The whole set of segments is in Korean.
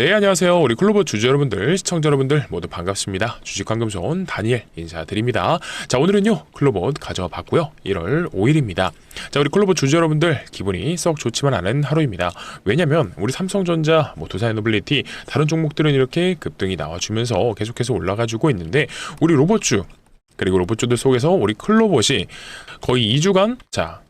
네, 안녕하세요. 우리 클로버 주주 여러분들, 시청자 여러분들 모두 반갑습니다. 주식환금손 다니엘 인사드립니다. 자, 오늘은요, 클로버 가져와 봤고요. 1월 5일입니다. 자, 우리 클로버 주주 여러분들 기분이 썩 좋지만 않은 하루입니다. 왜냐면 우리 삼성전자, 두산에너빌리티 다른 종목들은 이렇게 급등이 나와주면서 계속해서 올라가지고 있는데 우리 로봇주 그리고 로봇주들 속에서 우리 클로봇이 거의 2주간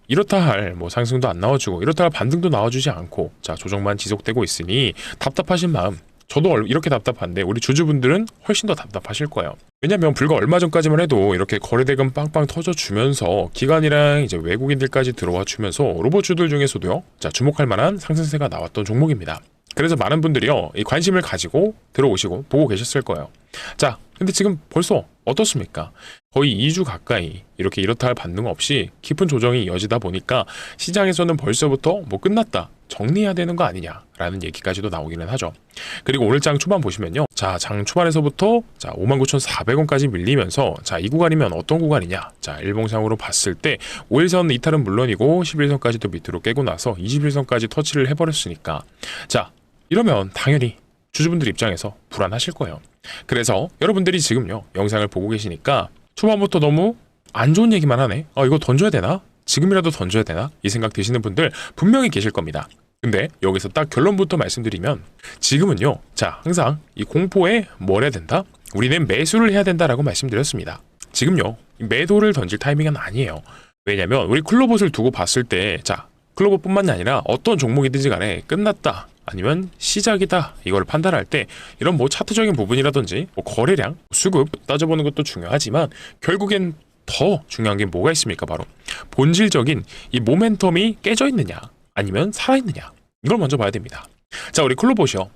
이렇다 할 상승도 안 나와주고 이렇다 할 반등도 나와주지 않고 조정만 지속되고 있으니 답답하신 마음, 저도 이렇게 답답한데 우리 주주분들은 훨씬 더 답답하실 거예요. 왜냐면 불과 얼마 전까지만 해도 이렇게 거래대금 빵빵 터져주면서 기관이랑 이제 외국인들까지 들어와 주면서 로봇주들 중에서도요, 주목할 만한 상승세가 나왔던 종목입니다. 그래서 많은 분들이요, 이 관심을 가지고 들어오시고 보고 계셨을 거예요. 자, 근데 지금 벌써 어떻습니까? 거의 2주 가까이 이렇게 이렇다 할 반등 없이 깊은 조정이 이어지다 보니까 시장에서는 벌써부터 끝났다, 정리해야 되는 거 아니냐라는 얘기까지도 나오기는 하죠. 그리고 오늘 장 초반 보시면요, 장 초반에서부터 59,400원까지 밀리면서 이 구간이면 어떤 구간이냐, 일봉상으로 봤을 때 5일선 이탈은 물론이고 11선까지도 밑으로 깨고 나서 21선까지 터치를 해버렸으니까 이러면 당연히 주주분들 입장에서 불안하실 거예요. 그래서 여러분들이 지금요, 영상을 보고 계시니까 초반부터 너무 안 좋은 얘기만 하네, 이거 던져야 되나? 지금이라도 던져야 되나? 이 생각 드시는 분들 분명히 계실 겁니다. 근데 여기서 딱 결론부터 말씀드리면 지금은요, 항상 이 공포에 뭘 해야 된다? 우리는 매수를 해야 된다라고 말씀드렸습니다. 지금요, 매도를 던질 타이밍은 아니에요. 왜냐면 우리 클로봇을 두고 봤을 때 클로봇뿐만이 아니라 어떤 종목이든지 간에 끝났다, 아니면 시작이다, 이걸 판단할 때 이런 차트적인 부분이라든지 거래량, 수급 따져보는 것도 중요하지만 결국엔 더 중요한 게 뭐가 있습니까? 바로 본질적인 이 모멘텀이 깨져 있느냐 아니면 살아있느냐, 이걸 먼저 봐야 됩니다. 우리 클로봇이요,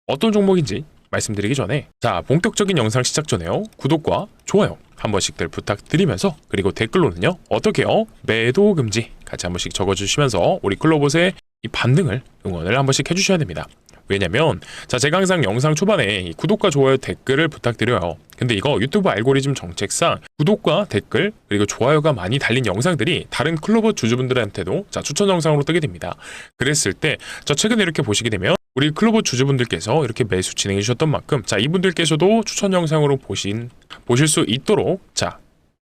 어떤 종목인지 말씀드리기 전에 본격적인 영상 시작 전에요, 구독과 좋아요 한 번씩들 부탁드리면서, 그리고 댓글로는요, 어떻게요? 매도 금지 같이 한 번씩 적어주시면서 우리 클로봇의 이 반등을 응원을 한 번씩 해주셔야 됩니다. 왜냐면 제가 항상 영상 초반에 이 구독과 좋아요 댓글을 부탁드려요. 근데 이거 유튜브 알고리즘 정책상 구독과 댓글 그리고 좋아요가 많이 달린 영상들이 다른 클로봇 주주분들한테도 보추천 영상으로 뜨게 됩니다. 그랬을 때 최근에 이렇게 보시게 되면 우리 클로봇 주주분들께서 이렇게 매수 진행해 주셨던 만큼 이분들께서도 추천 영상으로 보실 수 있도록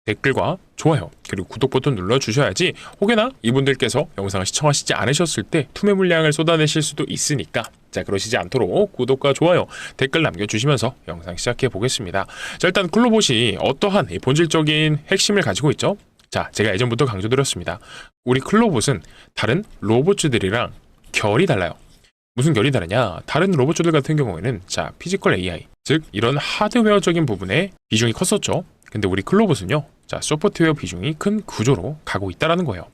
댓글과 좋아요 그리고 구독 버튼 눌러주셔야지 혹여나 이분들께서 영상을 시청하시지 않으셨을 때 투매 물량을 쏟아내실 수도 있으니까 그러시지 않도록 구독과 좋아요 댓글 남겨주시면서 영상 시작해 보겠습니다. 일단 클로봇이 어떠한 본질적인 핵심을 가지고 있죠? 제가 예전부터 강조드렸습니다. 우리 클로봇은 다른 로봇주들이랑 결이 달라요. 무슨 결이 다르냐? 다른 로봇주들 같은 경우에는 피지컬 AI, 즉 이런 하드웨어적인 부분에 비중이 컸었죠. 근데 우리 클로봇은요, 소프트웨어 비중이 큰 구조로 가고 있다는 거예요.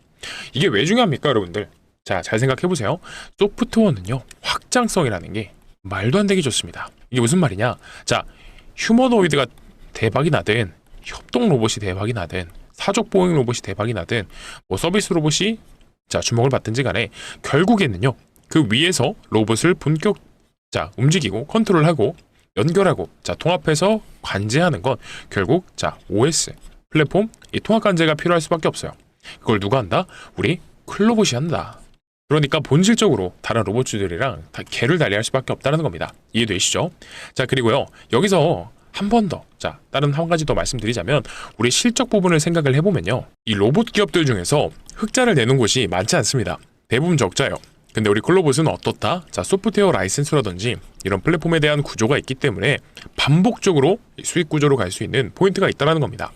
이게 왜 중요합니까, 여러분들? 잘 생각해보세요. 소프트웨어는요, 확장성이라는 게 말도 안 되게 좋습니다. 이게 무슨 말이냐? 휴머노이드가 대박이 나든, 협동 로봇이 대박이 나든, 사족 보행 로봇이 대박이 나든, 서비스 로봇이 주목을 받든지 간에 결국에는요, 그 위에서 로봇을 움직이고 컨트롤하고 연결하고 통합해서 관제하는 건 결국 OS 플랫폼 이 통합 관제가 필요할 수밖에 없어요. 그걸 누가 한다? 우리 클로봇이 한다. 그러니까 본질적으로 다른 로봇주들이랑 다 개를 달리할 수밖에 없다는 겁니다. 이해되시죠? 그리고요, 여기서 한 번 더 다른 한 가지 더 말씀드리자면 우리 실적 부분을 생각을 해보면요, 이 로봇 기업들 중에서 흑자를 내는 곳이 많지 않습니다. 대부분 적자예요. 근데 우리 클로봇은 어떻다? 소프트웨어 라이센스라든지 이런 플랫폼에 대한 구조가 있기 때문에 반복적으로 수익 구조로 갈 수 있는 포인트가 있다는 겁니다.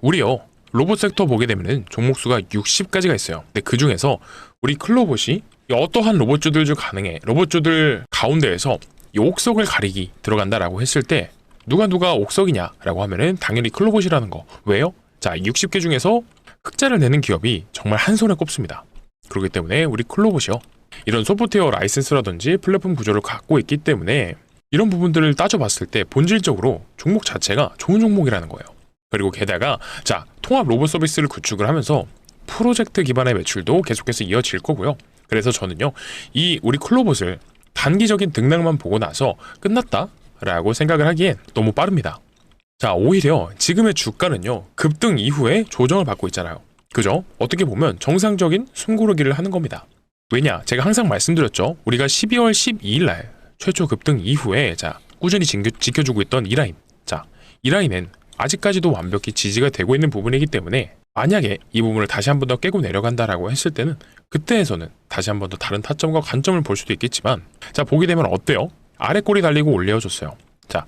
우리요, 로봇 섹터 보게 되면은 종목수가 60가지가 있어요. 근데 그 중에서 우리 클로봇이 어떠한 로봇주들 중 가능해, 로봇주들 가운데에서 이 옥석을 가리기 들어간다라고 했을 때 누가 옥석이냐라고 하면은 당연히 클로봇이라는 거. 왜요? 60개 중에서 흑자를 내는 기업이 정말 한 손에 꼽습니다. 그렇기 때문에 우리 클로봇이요, 이런 소프트웨어 라이센스라든지 플랫폼 구조를 갖고 있기 때문에 이런 부분들을 따져봤을 때 본질적으로 종목 자체가 좋은 종목이라는 거예요. 그리고 게다가 통합 로봇 서비스를 구축을 하면서 프로젝트 기반의 매출도 계속해서 이어질 거고요. 그래서 저는요, 이 우리 클로봇을 단기적인 등락만 보고 나서 끝났다 라고 생각을 하기엔 너무 빠릅니다. 오히려 지금의 주가는요, 급등 이후에 조정을 받고 있잖아요. 그죠? 어떻게 보면 정상적인 숨고르기를 하는 겁니다. 왜냐? 제가 항상 말씀드렸죠. 우리가 12월 12일 날 최초 급등 이후에 자 꾸준히 지켜주고 있던 이 라인, 자 이 라인은 아직까지도 완벽히 지지가 되고 있는 부분이기 때문에 만약에 이 부분을 다시 한 번 더 깨고 내려간다라고 했을 때는 그때에서는 다시 한 번 더 다른 타점과 관점을 볼 수도 있겠지만, 자 보게 되면 어때요? 아래 꼬리 달리고 올려줬어요. 자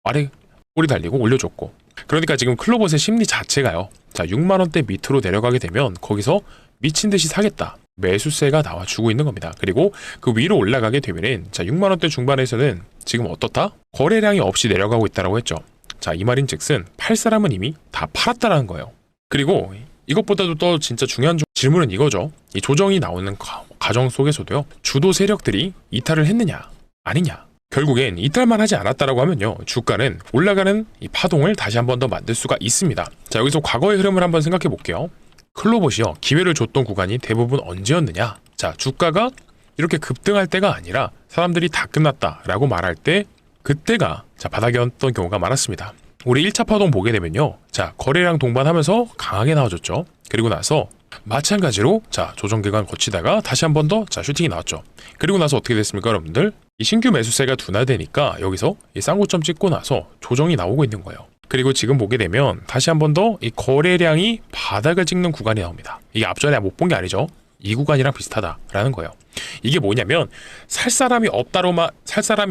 아래 꼬리 달리고 올려줬고, 그러니까 지금 클로봇의 심리 자체가요, 자 6만원대 밑으로 내려가게 되면 거기서 미친듯이 사겠다, 매수세가 나와주고 있는 겁니다. 그리고 그 위로 올라가게 되면은 자 6만원대 중반에서는 지금 어떻다? 거래량이 없이 내려가고 있다라고 했죠. 자 이 말인 즉슨 팔 사람은 이미 다 팔았다라는 거예요. 그리고 이것보다도 더 진짜 중요한 질문은 이거죠. 이 조정이 나오는 과정 속에서도요, 주도 세력들이 이탈을 했느냐 아니냐. 결국엔 이탈만 하지 않았다라고 하면요, 주가는 올라가는 이 파동을 다시 한 번 더 만들 수가 있습니다. 자 여기서 과거의 흐름을 한번 생각해 볼게요. 클로봇이요, 기회를 줬던 구간이 대부분 언제였느냐. 자 주가가 이렇게 급등할 때가 아니라 사람들이 다 끝났다라고 말할 때, 그때가 자 바닥이었던 경우가 많았습니다. 우리 1차 파동 보게 되면요, 자 거래량 동반하면서 강하게 나와줬죠. 그리고 나서 마찬가지로 자 조정 기간 거치다가 다시 한 번 더 자 슈팅이 나왔죠. 그리고 나서 어떻게 됐습니까 여러분들? 이 신규 매수세가 둔화되니까 여기서 이 쌍고점 찍고 나서 조정이 나오고 있는 거예요. 그리고 지금 보게 되면 다시 한 번 더 이 거래량이 바닥을 찍는 구간이 나옵니다. 이게 앞전에 못 본 게 아니죠. 이 구간이랑 비슷하다라는 거예요. 이게 뭐냐면 살 사람이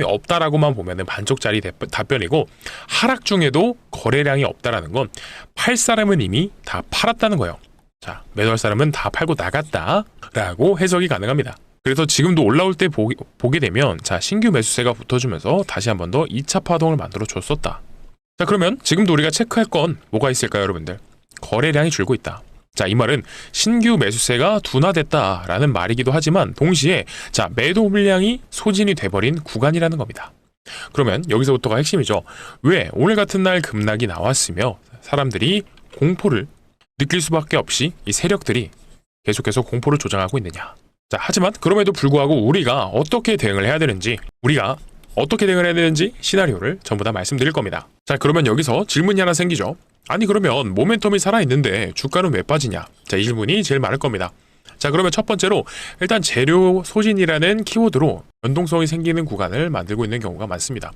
없다라고만 보면은 반쪽짜리 답변이고, 하락 중에도 거래량이 없다라는 건 팔 사람은 이미 다 팔았다는 거예요. 자 매도할 사람은 다 팔고 나갔다라고 해석이 가능합니다. 그래서 지금도 올라올 때 보게 되면 자 신규 매수세가 붙어주면서 다시 한 번 더 2차 파동을 만들어 줬었다. 자 그러면 지금도 우리가 체크할 건 뭐가 있을까요 여러분들? 거래량이 줄고 있다. 자 이 말은 신규 매수세가 둔화됐다라는 말이기도 하지만 동시에 자 매도 물량이 소진이 돼버린 구간이라는 겁니다. 그러면 여기서부터가 핵심이죠. 왜 오늘 같은 날 급락이 나왔으며 사람들이 공포를 느낄 수밖에 없이 이 세력들이 계속해서 공포를 조장하고 있느냐. 자 하지만 그럼에도 불구하고 우리가 어떻게 대응을 해야 되는지 시나리오를 전부 다 말씀드릴 겁니다. 자 그러면 여기서 질문이 하나 생기죠. 아니 그러면 모멘텀이 살아있는데 주가는 왜 빠지냐. 자 이 질문이 제일 많을 겁니다. 자 그러면 첫 번째로 일단 재료 소진이라는 키워드로 변동성이 생기는 구간을 만들고 있는 경우가 많습니다.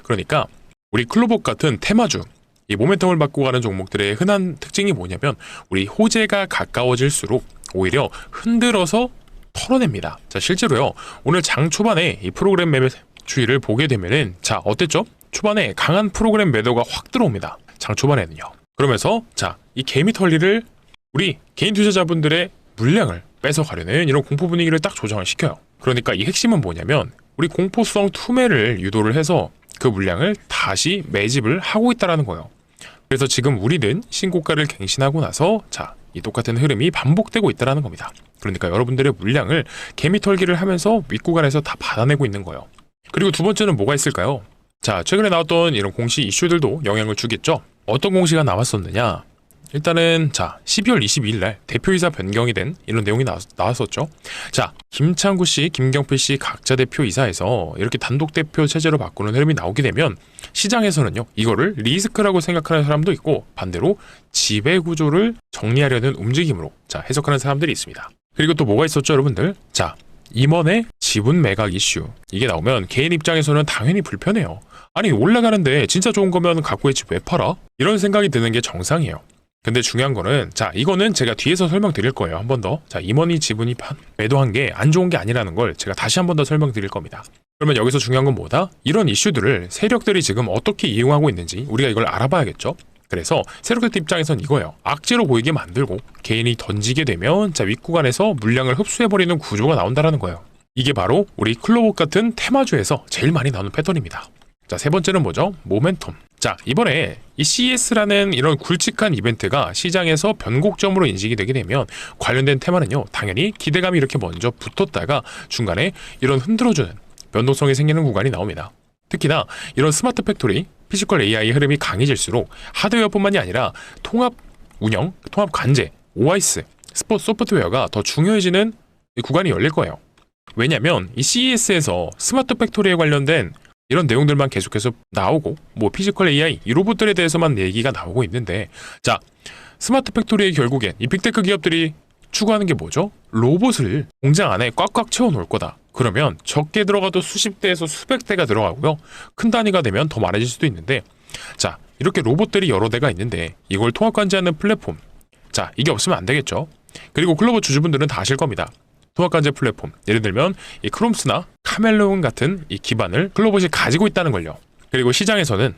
그러니까 우리 클로봇 같은 테마주, 이 모멘텀을 받고 가는 종목들의 흔한 특징이 뭐냐면 우리 호재가 가까워질수록 오히려 흔들어서 털어냅니다. 자 실제로요, 오늘 장 초반에 이 프로그램 매매 주의를 보게 되면은 자 어땠죠? 초반에 강한 프로그램 매도가 확 들어옵니다. 장 초반에는요. 그러면서 자 이 개미털리를 우리 개인 투자자분들의 물량을 뺏어가려는 이런 공포 분위기를 딱 조정을 시켜요. 그러니까 이 핵심은 뭐냐면 우리 공포성 투매를 유도를 해서 그 물량을 다시 매집을 하고 있다라는 거예요. 그래서 지금 우리는 신고가를 갱신하고 나서 자 이 똑같은 흐름이 반복되고 있다라는 겁니다. 그러니까 여러분들의 물량을 개미털기를 하면서 윗구간에서 다 받아내고 있는 거예요. 그리고 두 번째는 뭐가 있을까요? 자 최근에 나왔던 이런 공시 이슈들도 영향을 주겠죠. 어떤 공시가 나왔었느냐. 일단은 자 12월 22일 날 대표이사 변경이 된 이런 내용이 나왔었죠. 자 김창구 씨, 김경필 씨 각자 대표이사에서 이렇게 단독 대표 체제로 바꾸는 흐름이 나오게 되면 시장에서는요 이거를 리스크라고 생각하는 사람도 있고, 반대로 지배 구조를 정리하려는 움직임으로 자 해석하는 사람들이 있습니다. 그리고 또 뭐가 있었죠 여러분들? 자 임원의 지분 매각 이슈, 이게 나오면 개인 입장에서는 당연히 불편해요. 아니 올라가는데 진짜 좋은 거면 갖고 있지 왜 팔아? 이런 생각이 드는 게 정상이에요. 근데 중요한 거는 자 이거는 제가 뒤에서 설명드릴 거예요. 한 번 더. 자 임원이 지분이 매도한 게 안 좋은 게 아니라는 걸 제가 다시 한 번 더 설명드릴 겁니다. 그러면 여기서 중요한 건 뭐다? 이런 이슈들을 세력들이 지금 어떻게 이용하고 있는지 우리가 이걸 알아봐야겠죠. 그래서 세력들 입장에선 이거예요. 악재로 보이게 만들고 개인이 던지게 되면 자 윗구간에서 물량을 흡수해버리는 구조가 나온다는 거예요. 이게 바로 우리 클로봇 같은 테마주에서 제일 많이 나오는 패턴입니다. 자 세 번째는 뭐죠? 모멘텀. 자 이번에 이 CES라는 이런 굵직한 이벤트가 시장에서 변곡점으로 인식이 되게 되면 관련된 테마는요 당연히 기대감이 이렇게 먼저 붙었다가 중간에 이런 흔들어주는 변동성이 생기는 구간이 나옵니다. 특히나 이런 스마트 팩토리, 피지컬 AI 흐름이 강해질수록 하드웨어뿐만이 아니라 통합 운영, 통합 관제, OIS, 소프트웨어가 더 중요해지는 구간이 열릴 거예요. 왜냐면 이 CES에서 스마트 팩토리에 관련된 이런 내용들만 계속해서 나오고 뭐 피지컬 AI 이 로봇들에 대해서만 얘기가 나오고 있는데, 자 스마트 팩토리의 결국엔 이 빅테크 기업들이 추구하는 게 뭐죠? 로봇을 공장 안에 꽉꽉 채워 놓을 거다. 그러면 적게 들어가도 수십 대에서 수백 대가 들어가고요. 큰 단위가 되면 더 많아질 수도 있는데, 자, 이렇게 로봇들이 여러 대가 있는데 이걸 통합 관제하는 플랫폼, 자, 이게 없으면 안 되겠죠. 그리고 클로버 주주분들은 다 아실 겁니다. 통합 관제 플랫폼, 예를 들면 이 크롬스나 카멜레온 같은 이 기반을 클로버이 가지고 있다는 걸요. 그리고 시장에서는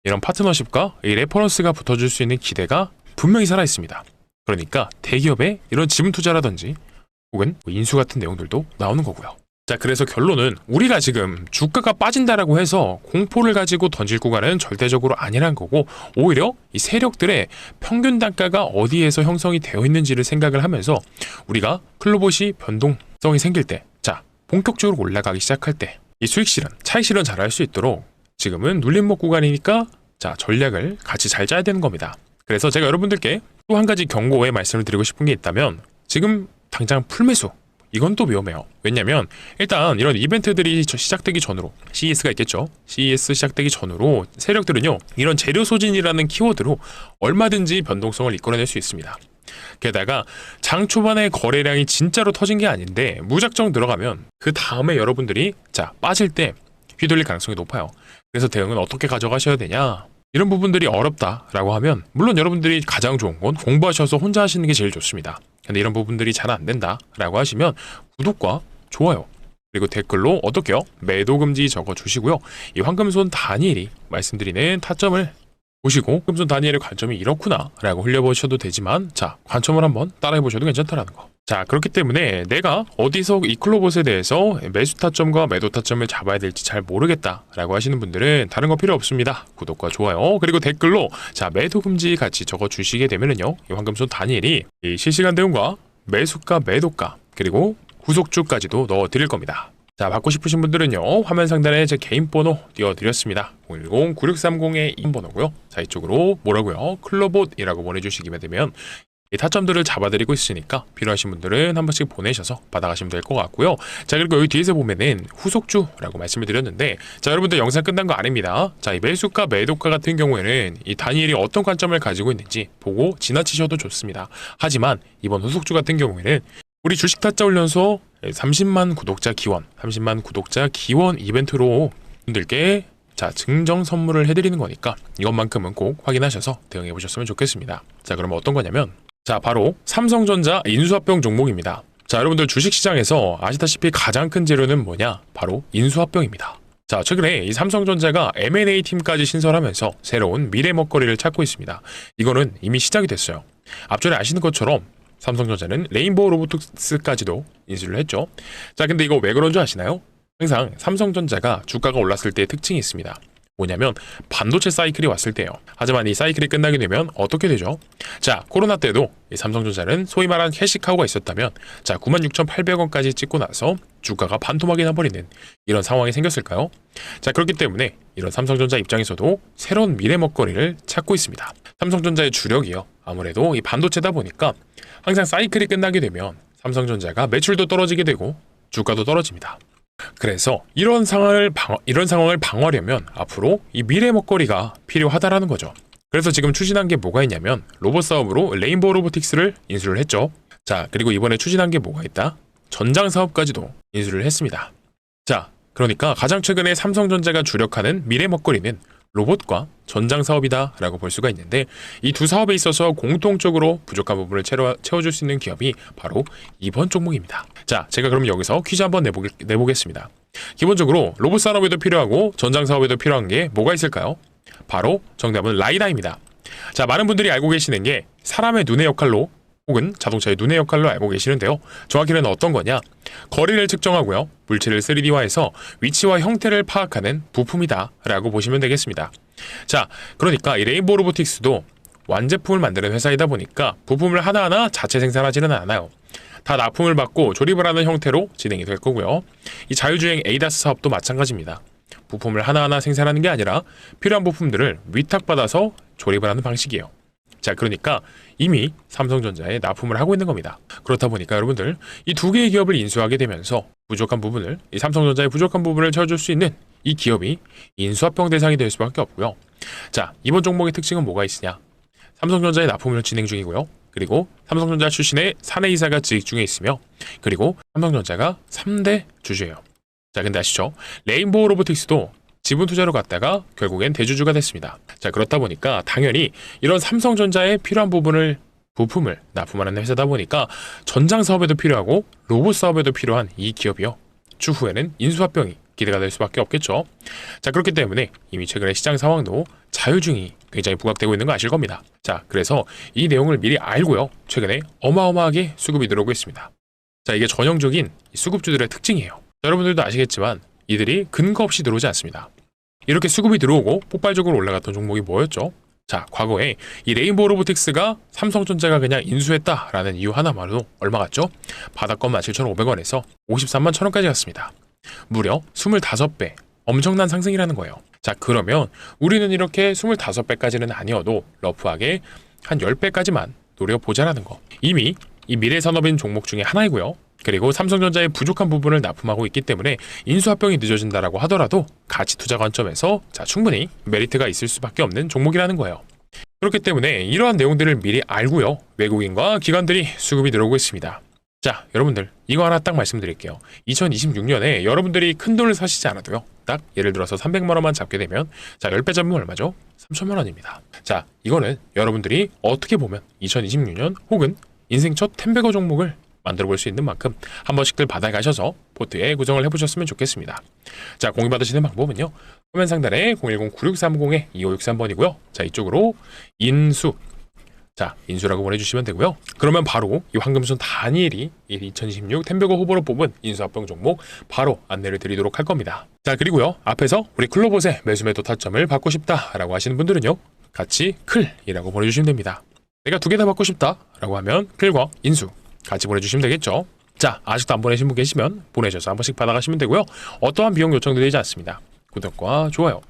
이런 파트너십과 이 레퍼런스가 붙어줄 수 있는 기대가 분명히 살아 있습니다. 그러니까 대기업의 이런 지분 투자라든지 혹은 인수 같은 내용들도 나오는 거고요. 자, 그래서 결론은 우리가 지금 주가가 빠진다라고 해서 공포를 가지고 던질 구간은 절대적으로 아니란 거고, 오히려 이 세력들의 평균 단가가 어디에서 형성이 되어 있는지를 생각을 하면서 우리가 클로봇이 변동성이 생길 때, 자, 본격적으로 올라가기 시작할 때 이 수익 실현, 차익 실현 잘할 수 있도록 지금은 눌림목 구간이니까 자, 전략을 같이 잘 짜야 되는 겁니다. 그래서 제가 여러분들께 또 한 가지 경고의 말씀을 드리고 싶은 게 있다면, 지금 당장 풀매수, 이건 또 위험해요. 왜냐면 일단 이런 이벤트들이 시작되기 전으로, CES가 있겠죠. CES 시작되기 전으로 세력들은요, 이런 재료 소진이라는 키워드로 얼마든지 변동성을 이끌어낼 수 있습니다. 게다가 장 초반에 거래량이 진짜로 터진 게 아닌데 무작정 들어가면 그 다음에 여러분들이 자, 빠질 때 휘둘릴 가능성이 높아요. 그래서 대응은 어떻게 가져가셔야 되냐, 이런 부분들이 어렵다라고 하면 물론 여러분들이 가장 좋은 건 공부하셔서 혼자 하시는 게 제일 좋습니다. 근데 이런 부분들이 잘 안 된다라고 하시면 구독과 좋아요 그리고 댓글로 어떻게요? 매도 금지 적어주시고요. 이 황금손 다니엘이 말씀드리는 타점을 보시고 황금손 다니엘의 관점이 이렇구나 라고 흘려보셔도 되지만, 자, 관점을 한번 따라해보셔도 괜찮다라는 거. 자, 그렇기 때문에 내가 어디서 이 클로봇에 대해서 매수 타점과 매도 타점을 잡아야 될지 잘 모르겠다라고 하시는 분들은 다른 거 필요 없습니다. 구독과 좋아요 그리고 댓글로 자, 매도 금지 같이 적어주시게 되면은요, 이 황금손 다니엘이 이 실시간 대응과 매수가, 매도가 그리고 구속주까지도 넣어드릴 겁니다. 자, 받고 싶으신 분들은요, 화면 상단에 제 개인 번호 띄워드렸습니다. 010-9630의 이 번호고요. 자, 이쪽으로 뭐라고요? 클로봇이라고 보내주시기만 되면 이 타점들을 잡아드리고 있으니까 필요하신 분들은 한 번씩 보내셔서 받아가시면 될 것 같고요. 자, 그리고 여기 뒤에서 보면은 후속주라고 말씀을 드렸는데, 자, 여러분들 영상 끝난 거 아닙니다. 자, 이 매수가, 매도가 같은 경우에는 이 다니엘이 어떤 관점을 가지고 있는지 보고 지나치셔도 좋습니다. 하지만 이번 후속주 같은 경우에는 우리 주식 타짜 훈련소 30만 구독자 기원, 30만 구독자 기원 이벤트로 분들께 자, 증정 선물을 해드리는 거니까 이것만큼은 꼭 확인하셔서 대응해 보셨으면 좋겠습니다. 자, 그럼 어떤 거냐면, 자, 바로 삼성전자 인수합병 종목입니다. 자, 여러분들 주식시장에서 아시다시피 가장 큰 재료는 뭐냐? 바로 인수합병입니다. 자, 최근에 이 삼성전자가 M&A 팀까지 신설하면서 새로운 미래 먹거리를 찾고 있습니다. 이거는 이미 시작이 됐어요. 앞전에 아시는 것처럼 삼성전자는 레인보우 로보틱스까지도 인수를 했죠. 자, 근데 이거 왜 그런 줄 아시나요? 항상 삼성전자가 주가가 올랐을 때의 특징이 있습니다. 뭐냐면 반도체 사이클이 왔을 때요. 하지만 이 사이클이 끝나게 되면 어떻게 되죠? 자, 코로나 때도 이 삼성전자는 소위 말하는 캐시카우가 있었다면, 자, 96,800원까지 찍고 나서 주가가 반토막이 나버리는 이런 상황이 생겼을까요? 자, 그렇기 때문에 이런 삼성전자 입장에서도 새로운 미래 먹거리를 찾고 있습니다. 삼성전자의 주력이요, 아무래도 이 반도체다 보니까 항상 사이클이 끝나게 되면 삼성전자가 매출도 떨어지게 되고 주가도 떨어집니다. 그래서 이런 상황을 방어하려면 앞으로 이 미래 먹거리가 필요하다라는 거죠. 그래서 지금 추진한 게 뭐가 있냐면 로봇 사업으로 레인보우 로보틱스를 인수를 했죠. 자, 그리고 이번에 추진한 게 뭐가 있다? 전장 사업까지도 인수를 했습니다. 자, 그러니까 가장 최근에 삼성전자가 주력하는 미래 먹거리는 로봇과 전장 사업이다 라고 볼 수가 있는데, 이 두 사업에 있어서 공통적으로 부족한 부분을 채워줄 수 있는 기업이 바로 이번 종목입니다. 자, 제가 그럼 여기서 퀴즈 한번 내보겠습니다. 기본적으로 로봇 산업에도 필요하고 전장 사업에도 필요한 게 뭐가 있을까요? 바로 정답은 라이다입니다. 자, 많은 분들이 알고 계시는 게 사람의 눈의 역할로 혹은 자동차의 눈의 역할로 알고 계시는데요. 정확히는 어떤 거냐? 거리를 측정하고요, 물체를 3D화해서 위치와 형태를 파악하는 부품이다 라고 보시면 되겠습니다. 자, 그러니까 이 레인보우 로보틱스도 완제품을 만드는 회사이다 보니까 부품을 하나하나 자체 생산하지는 않아요. 다 납품을 받고 조립을 하는 형태로 진행이 될 거고요. 이 자율주행 ADAS 사업도 마찬가지입니다. 부품을 하나하나 생산하는 게 아니라 필요한 부품들을 위탁받아서 조립을 하는 방식이에요. 자, 그러니까 이미 삼성전자에 납품을 하고 있는 겁니다. 그렇다 보니까 여러분들 이 두 개의 기업을 인수하게 되면서 부족한 부분을, 이 삼성전자의 부족한 부분을 채워줄 수 있는 이 기업이 인수합병 대상이 될 수밖에 없고요. 자, 이번 종목의 특징은 뭐가 있으냐? 삼성전자의 납품을 진행 중이고요. 그리고 삼성전자 출신의 사내이사가 재직 중에 있으며, 그리고 삼성전자가 3대 주주예요. 자, 근데 아시죠? 레인보우 로보틱스도 지분 투자로 갔다가 결국엔 대주주가 됐습니다. 자, 그렇다 보니까 당연히 이런 삼성전자에 필요한 부품을 납품하는 회사다 보니까 전장 사업에도 필요하고 로봇 사업에도 필요한 이 기업이요, 추후에는 인수합병이 기대가 될 수밖에 없겠죠. 자, 그렇기 때문에 이미 최근에 시장 상황도 자율중이 굉장히 부각되고 있는 거 아실 겁니다. 자, 그래서 이 내용을 미리 알고요, 최근에 어마어마하게 수급이 들어오고 있습니다. 자, 이게 전형적인 수급주들의 특징이에요. 자, 여러분들도 아시겠지만 이들이 근거 없이 들어오지 않습니다. 이렇게 수급이 들어오고 폭발적으로 올라갔던 종목이 뭐였죠? 자, 과거에 이 레인보우 로보틱스가 삼성전자가 그냥 인수했다라는 이유 하나만으로 얼마 갔죠? 바닥권 17,500원에서 53만 1,000원까지 갔습니다. 무려 25배, 엄청난 상승이라는 거예요. 자, 그러면 우리는 이렇게 25배까지는 아니어도 러프하게 한 10배까지만 노려보자라는 거. 이미 이 미래산업인 종목 중에 하나이고요. 그리고 삼성전자의 부족한 부분을 납품하고 있기 때문에 인수합병이 늦어진다라고 하더라도 가치 투자 관점에서 자, 충분히 메리트가 있을 수밖에 없는 종목이라는 거예요. 그렇기 때문에 이러한 내용들을 미리 알고요, 외국인과 기관들이 수급이 들어오고 있습니다. 자, 여러분들 이거 하나 딱 말씀드릴게요. 2026년에 여러분들이 큰 돈을 사시지 않아도요, 딱 예를 들어서 300만 원만 잡게 되면 자, 10배 잡으면 얼마죠? 3천만 원입니다. 자, 이거는 여러분들이 어떻게 보면 2026년 혹은 인생 첫 10배거 종목을 만들어 볼 수 있는 만큼 한 번씩들 받아가셔서 포트에 구성을 해보셨으면 좋겠습니다. 자, 공유 받으시는 방법은요, 화면 상단에 010-9630-2563번이고요. 자, 이쪽으로 인수, 자, 인수라고 보내주시면 되고요. 그러면 바로 이 황금손 다니엘이 2026 10배거 후보로 뽑은 인수합병 종목 바로 안내를 드리도록 할 겁니다. 자, 그리고요, 앞에서 우리 클로봇의 매수매도 타점을 받고 싶다라고 하시는 분들은요, 같이 클이라고 보내주시면 됩니다. 내가 2개 다 받고 싶다라고 하면 클과 인수 같이 보내주시면 되겠죠. 자, 아직도 안 보내신 분 계시면 보내셔서 한 번씩 받아가시면 되고요. 어떠한 비용 요청드리지 않습니다. 구독과 좋아요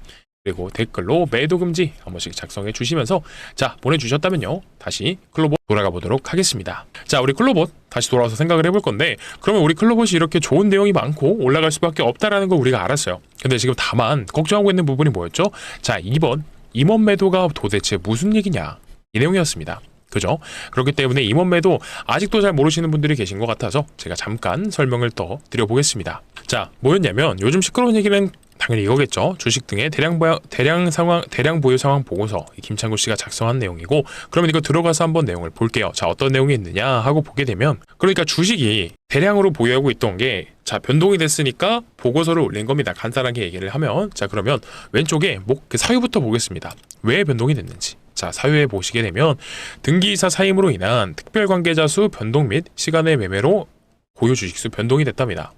그리고 댓글로 매도 금지 한 번씩 작성해 주시면서 자, 보내주셨다면요, 다시 클로봇 돌아가 보도록 하겠습니다. 자, 우리 클로봇 다시 돌아와서 생각을 해볼 건데, 그러면 우리 클로봇이 이렇게 좋은 내용이 많고 올라갈 수밖에 없다라는 걸 우리가 알았어요. 근데 지금 다만 걱정하고 있는 부분이 뭐였죠? 자, 2번 임원 매도가 도대체 무슨 얘기냐, 이 내용이었습니다. 그죠? 그렇기 때문에 임원 매도 아직도 잘 모르시는 분들이 계신 것 같아서 제가 잠깐 설명을 더 드려보겠습니다. 자, 뭐였냐면 요즘 시끄러운 얘기는 당연히 이거겠죠. 주식 등의 대량 보유 상황 보고서 김창구 씨가 작성한 내용이고, 그러면 이거 들어가서 한번 내용을 볼게요. 자, 어떤 내용이 있느냐 하고 보게 되면, 그러니까 주식이 대량으로 보유하고 있던 게 자, 변동이 됐으니까 보고서를 올린 겁니다. 간단하게 얘기를 하면, 자, 그러면 왼쪽에 그 사유부터 보겠습니다. 왜 변동이 됐는지. 자, 사유에 보시게 되면 등기이사 사임으로 인한 특별관계자 수 변동 및 시간의 매매로 고유 주식수 변동이 됐답니다.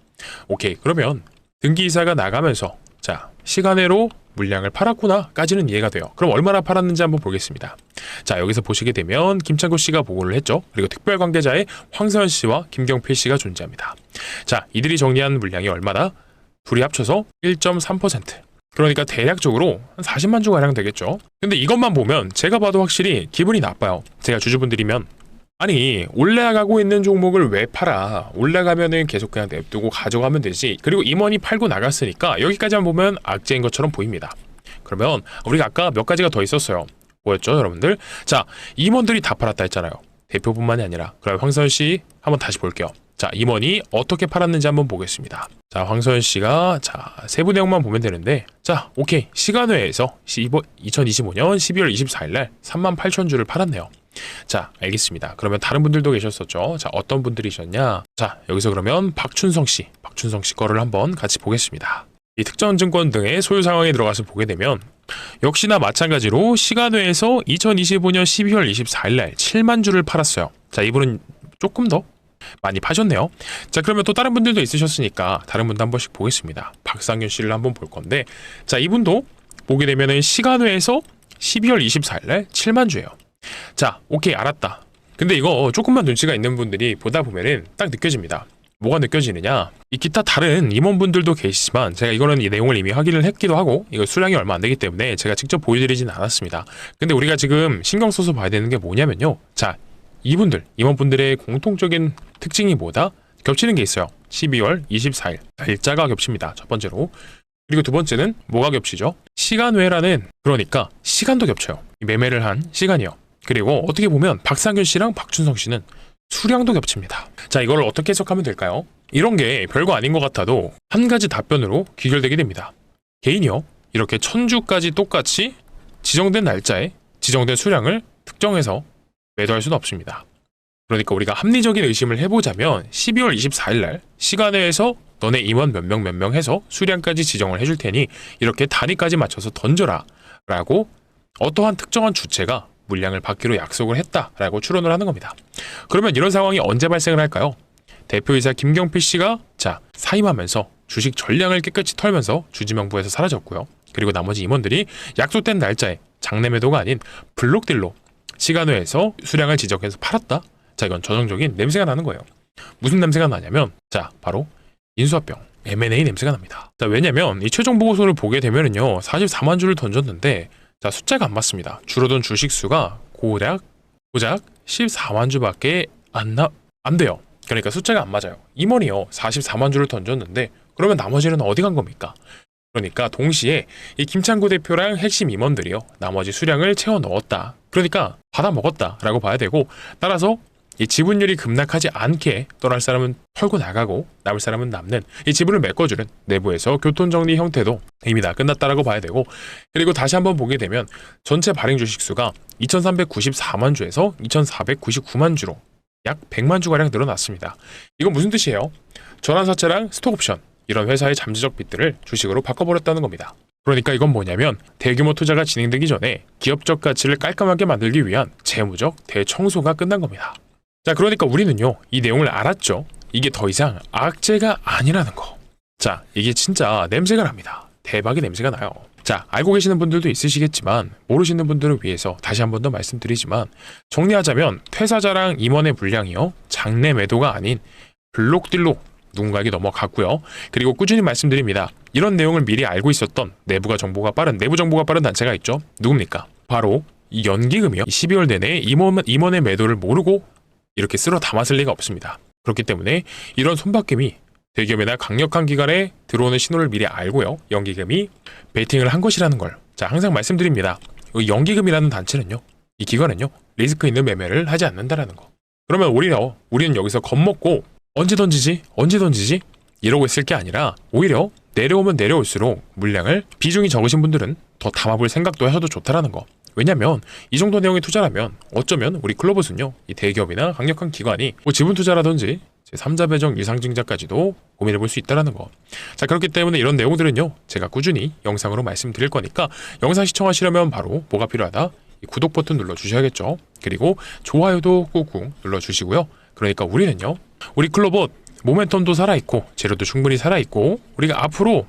오케이, 그러면 등기이사가 나가면서 자, 시간외로 물량을 팔았구나까지는 이해가 돼요. 그럼 얼마나 팔았는지 한번 보겠습니다. 자, 여기서 보시게 되면 김창구 씨가 보고를 했죠. 그리고 특별관계자의 황서현 씨와 김경필 씨가 존재합니다. 자, 이들이 정리한 물량이 얼마다? 둘이 합쳐서 1.3%. 그러니까 대략적으로 한 40만 주가량 되겠죠. 근데 이것만 보면 제가 봐도 확실히 기분이 나빠요. 제가 주주분들이면 아니, 올라가고 있는 종목을 왜 팔아? 올라가면은 계속 그냥 냅두고 가져가면 되지. 그리고 임원이 팔고 나갔으니까 여기까지만 보면 악재인 것처럼 보입니다. 그러면 우리가 아까 몇 가지가 더 있었어요. 뭐였죠, 여러분들? 자, 임원들이 다 팔았다 했잖아요. 대표뿐만이 아니라. 그럼 황서현 씨 한번 다시 볼게요. 자, 임원이 어떻게 팔았는지 한번 보겠습니다. 자, 황서현 씨가 자, 세부 내용만 보면 되는데, 자, 오케이, 시간외에서 2025년 12월 24일 날 38,000주를 팔았네요. 자, 알겠습니다. 그러면 다른 분들도 계셨었죠. 자, 어떤 분들이셨냐? 자, 여기서 그러면 박춘성 씨 거를 한번 같이 보겠습니다. 이 특전증권 등의 소유 상황에 들어가서 보게 되면 역시나 마찬가지로 시간외에서 2025년 12월 24일 날 7만 주를 팔았어요. 자, 이분은 조금 더 많이 파셨네요. 자, 그러면 또 다른 분들도 있으셨으니까 다른 분도 한 번씩 보겠습니다. 박상윤 씨를 한번 볼 건데, 자, 이분도 보게 되면은 시간외에서 12월 24일 날 7만 주예요. 자, 오케이, 알았다. 근데 이거 조금만 눈치가 있는 분들이 보다 보면은 딱 느껴집니다. 뭐가 느껴지느냐? 이 기타 다른 임원분들도 계시지만 제가 이거는 이 내용을 이미 확인을 했기도 하고 이거 수량이 얼마 안 되기 때문에 제가 직접 보여드리진 않았습니다. 근데 우리가 지금 신경 써서 봐야 되는 게 뭐냐면요. 자, 이분들, 임원분들의 공통적인 특징이 뭐다? 겹치는 게 있어요. 12월 24일 날짜가 겹칩니다. 첫 번째로. 그리고 두 번째는 뭐가 겹치죠? 시간외라는, 그러니까 시간도 겹쳐요. 매매를 한 시간이요. 그리고 어떻게 보면 박상균 씨랑 박준성 씨는 수량도 겹칩니다. 자, 이걸 어떻게 해석하면 될까요? 이런 게 별거 아닌 것 같아도 한 가지 답변으로 귀결되게 됩니다. 개인이요, 이렇게 1000주까지 똑같이 지정된 날짜에 지정된 수량을 특정해서 매도할 수는 없습니다. 그러니까 우리가 합리적인 의심을 해보자면 12월 24일 날 시간회에서 너네 임원 몇 명 해서 수량까지 지정을 해줄 테니 이렇게 단위까지 맞춰서 던져라 라고 어떠한 특정한 주체가 물량을 받기로 약속을 했다라고 추론을 하는 겁니다. 그러면 이런 상황이 언제 발생을 할까요? 대표이사 김경필 씨가 사임하면서 주식 전량을 깨끗이 털면서 주지명부에서 사라졌고요. 그리고 나머지 임원들이 약속된 날짜에 장내 매도가 아닌 블록딜로 시간외에서 수량을 지정해서 팔았다? 자, 이건 전형적인 냄새가 나는 거예요. 무슨 냄새가 나냐면 바로 인수합병, M&A 냄새가 납니다. 자, 왜냐면 이 최종 보고서를 보게 되면은요 44만 주를 던졌는데 숫자가 안 맞습니다. 줄어든 주식 수가 고작 14만 주밖에 안 돼요. 그러니까 숫자가 안 맞아요. 임원이요 44만 주를 던졌는데 그러면 나머지는 어디 간 겁니까? 그러니까 동시에 이 김창구 대표랑 핵심 임원들이요 나머지 수량을 채워 넣었다. 그러니까 받아 먹었다라고 봐야 되고, 따라서 이 지분율이 급락하지 않게 떠날 사람은 털고 나가고 남을 사람은 남는 이 지분을 메꿔주는 내부에서 교통정리 형태도 이미 다 끝났다라고 봐야 되고, 그리고 다시 한번 보게 되면 전체 발행 주식수가 2394만 주에서 2499만 주로 약 100만 주가량 늘어났습니다. 이건 무슨 뜻이에요? 전환사채랑 스톡옵션 이런 회사의 잠재적 빚들을 주식으로 바꿔버렸다는 겁니다. 그러니까 이건 뭐냐면 대규모 투자가 진행되기 전에 기업적 가치를 깔끔하게 만들기 위한 재무적 대청소가 끝난 겁니다. 자, 그러니까 우리는요 이 내용을 알았죠. 이게 더 이상 악재가 아니라는 거. 자, 이게 진짜 냄새가 납니다. 대박의 냄새가 나요. 자, 알고 계시는 분들도 있으시겠지만 모르시는 분들을 위해서 다시 한 번 더 말씀드리지만, 정리하자면 퇴사자랑 임원의 물량이요 장내 매도가 아닌 블록딜로 누군가에게 넘어갔고요. 그리고 꾸준히 말씀드립니다. 이런 내용을 미리 알고 있었던 내부 정보가 빠른 단체가 있죠. 누굽니까? 바로 이 연기금이요. 12월 내내 임원의 매도를 모르고 이렇게 쓸어 담았을 리가 없습니다. 그렇기 때문에 이런 손바뀜이 대기업이나 강력한 기관에 들어오는 신호를 미리 알고요. 연기금이 베팅을 한 것이라는 걸 항상 말씀드립니다. 연기금이라는 단체는요, 이 기관은요 리스크 있는 매매를 하지 않는다라는 거. 그러면 오히려 우리는 여기서 겁먹고 언제 던지지 이러고 있을 게 아니라 오히려 내려오면 내려올수록 물량을 비중이 적으신 분들은 더 담아볼 생각도 하셔도 좋다라는 거. 왜냐면 이 정도 내용의 투자라면 어쩌면 우리 클로봇은요 이 대기업이나 강력한 기관이 지분 투자라든지 제3자 배정 유상증자까지도 고민해 볼 수 있다는 거. 자, 그렇기 때문에 이런 내용들은요 제가 꾸준히 영상으로 말씀드릴 거니까 영상 시청하시려면 바로 뭐가 필요하다? 이 구독 버튼 눌러주셔야겠죠. 그리고 좋아요도 꾹꾹 눌러주시고요. 그러니까 우리는요 우리 클로봇 모멘텀도 살아있고 재료도 충분히 살아있고 우리가 앞으로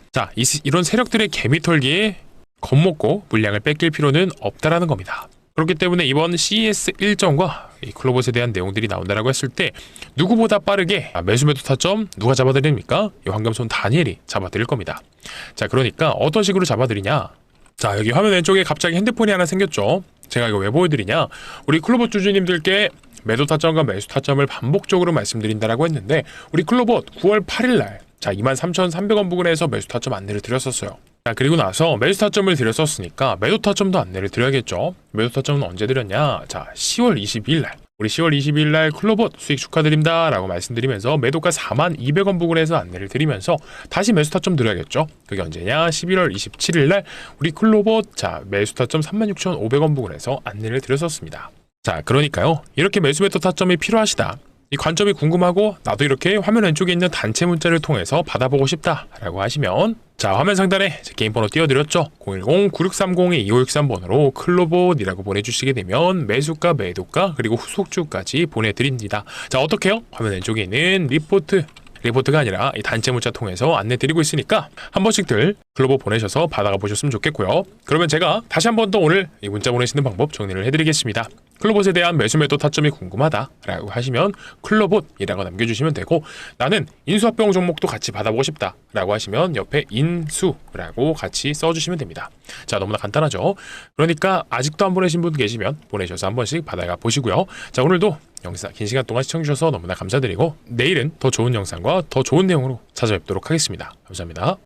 이런 세력들의 개미털기에 겁먹고 물량을 뺏길 필요는 없다라는 겁니다. 그렇기 때문에 이번 CES 일정과 이 클로봇에 대한 내용들이 나온다라고 했을 때 누구보다 빠르게 매수 타점 누가 잡아드립니까? 이 황금손 다니엘이 잡아드릴 겁니다. 자, 그러니까 어떤 식으로 잡아드리냐? 자, 여기 화면 왼쪽에 갑자기 핸드폰이 하나 생겼죠. 제가 이거 왜 보여드리냐? 우리 클로봇 주주님들께 매도 타점과 매수 타점을 반복적으로 말씀드린다라고 했는데, 우리 클로봇 9월 8일 날 23,300원 부근에서 매수 타점 안내를 드렸었어요. 자, 그리고 나서 매수 타점을 드렸었으니까 매도 타점도 안내를 드려야겠죠. 매도 타점은 언제 드렸냐? 자, 10월 22일 날 우리 10월 22일 날 클로봇 수익 축하드립니다 라고 말씀드리면서 매도가 42,200원 부근에서 안내를 드리면서 다시 매수 타점 드려야겠죠. 그게 언제냐? 11월 27일 날 우리 클로봇 매수 타점 36,500원 부근에서 안내를 드렸었습니다. 자, 그러니까요 이렇게 매수 매도 타점이 필요하시다, 이 관점이 궁금하고 나도 이렇게 화면 왼쪽에 있는 단체 문자를 통해서 받아보고 싶다라고 하시면 화면 상단에 제 개인 번호 띄워드렸죠. 010-9630-2563번으로 클로봇이라고 보내주시게 되면 매수가, 매도가, 그리고 후속주까지 보내드립니다. 자, 어떻게요? 화면 왼쪽에 있는 리포트가 아니라 이 단체 문자 통해서 안내 드리고 있으니까 한 번씩들 클로봇 보내셔서 받아가 보셨으면 좋겠고요. 그러면 제가 다시 한 번 더 오늘 이 문자 보내시는 방법 정리를 해드리겠습니다. 클로봇에 대한 매수 매도 타점이 궁금하다라고 하시면 클로봇이라고 남겨주시면 되고, 나는 인수합병 종목도 같이 받아보고 싶다라고 하시면 옆에 인수라고 같이 써주시면 됩니다. 자, 너무나 간단하죠. 그러니까 아직도 안 보내신 분 계시면 보내셔서 한 번씩 받아가 보시고요. 자, 오늘도 영상 긴 시간 동안 시청해주셔서 너무나 감사드리고 내일은 더 좋은 영상과 더 좋은 내용으로 찾아뵙도록 하겠습니다. 감사합니다.